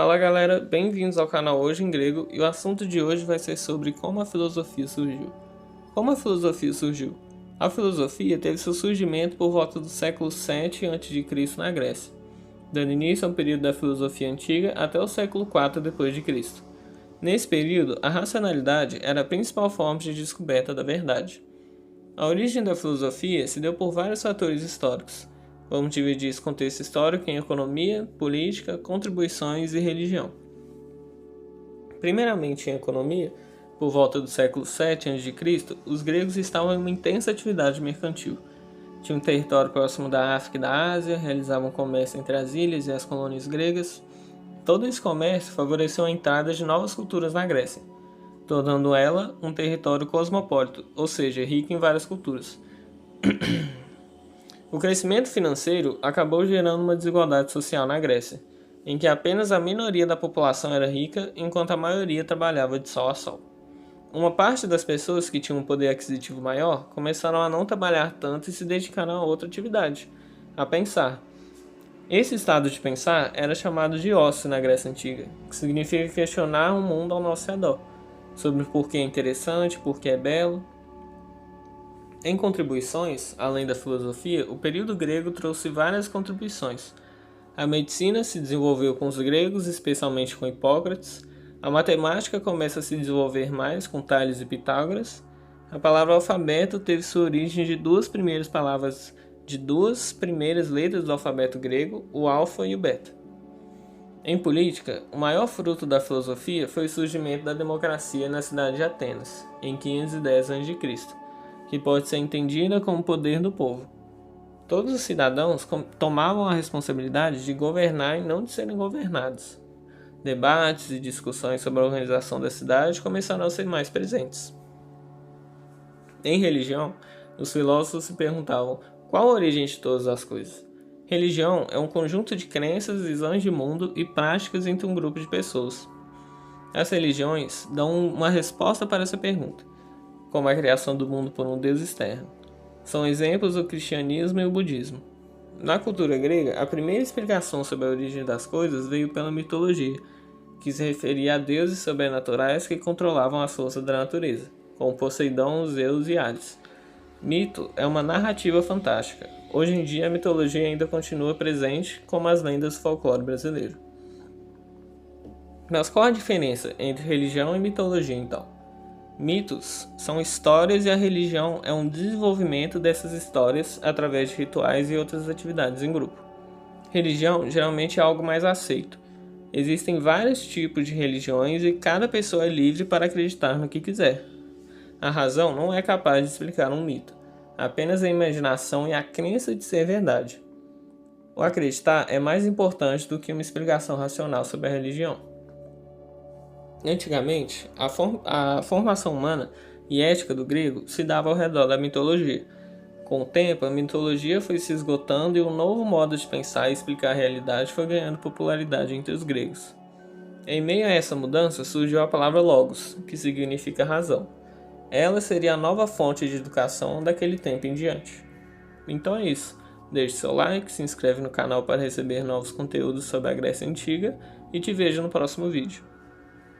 Fala galera, bem-vindos ao canal Hoje em Grego e o assunto de hoje vai ser sobre como a filosofia surgiu. Como a filosofia surgiu? A filosofia teve seu surgimento por volta do século 7 a.C. na Grécia, dando início ao período da filosofia antiga até o século 4 d.C. Nesse período, a racionalidade era a principal forma de descoberta da verdade. A origem da filosofia se deu por vários fatores históricos. Vamos dividir esse contexto histórico em economia, política, contribuições e religião. Primeiramente, em economia, por volta do século 7 a.C., os gregos estavam em uma intensa atividade mercantil. Tinham um território próximo da África e da Ásia, realizavam comércio entre as ilhas e as colônias gregas. Todo esse comércio favoreceu a entrada de novas culturas na Grécia, tornando ela um território cosmopolita, ou seja, rico em várias culturas. O crescimento financeiro acabou gerando uma desigualdade social na Grécia, em que apenas a minoria da população era rica, enquanto a maioria trabalhava de sol a sol. Uma parte das pessoas que tinham um poder aquisitivo maior começaram a não trabalhar tanto e se dedicaram a outra atividade, a pensar. Esse estado de pensar era chamado de ócio na Grécia Antiga, que significa questionar o mundo ao nosso redor, sobre por que é interessante, por que é belo. Em contribuições, além da filosofia, o período grego trouxe várias contribuições. A medicina se desenvolveu com os gregos, especialmente com Hipócrates. A matemática começa a se desenvolver mais com Tales e Pitágoras. A palavra alfabeto teve sua origem de duas primeiras letras do alfabeto grego, o alfa e o beta. Em política, o maior fruto da filosofia foi o surgimento da democracia na cidade de Atenas, em 510 a.C., que pode ser entendida como o poder do povo. Todos os cidadãos tomavam a responsabilidade de governar e não de serem governados. Debates e discussões sobre a organização da cidade começaram a ser mais presentes. Em religião, os filósofos se perguntavam qual a origem de todas as coisas. Religião é um conjunto de crenças, visões de mundo e práticas entre um grupo de pessoas. As religiões dão uma resposta para essa pergunta, como a criação do mundo por um Deus externo. São exemplos o cristianismo e o budismo. Na cultura grega, a primeira explicação sobre a origem das coisas veio pela mitologia, que se referia a deuses sobrenaturais que controlavam as forças da natureza, como Poseidon, Zeus e Hades. Mito é uma narrativa fantástica. Hoje em dia, a mitologia ainda continua presente, como as lendas do folclore brasileiro. Mas qual a diferença entre religião e mitologia, então? Mitos são histórias e a religião é um desenvolvimento dessas histórias através de rituais e outras atividades em grupo. Religião geralmente é algo mais aceito. Existem vários tipos de religiões e cada pessoa é livre para acreditar no que quiser. A razão não é capaz de explicar um mito, apenas a imaginação e a crença de ser verdade. O acreditar é mais importante do que uma explicação racional sobre a religião. Antigamente, a formação humana e ética do grego se dava ao redor da mitologia. Com o tempo, a mitologia foi se esgotando e um novo modo de pensar e explicar a realidade foi ganhando popularidade entre os gregos. Em meio a essa mudança surgiu a palavra logos, que significa razão. Ela seria a nova fonte de educação daquele tempo em diante. Então é isso. Deixe seu like, se inscreve no canal para receber novos conteúdos sobre a Grécia Antiga e te vejo no próximo vídeo.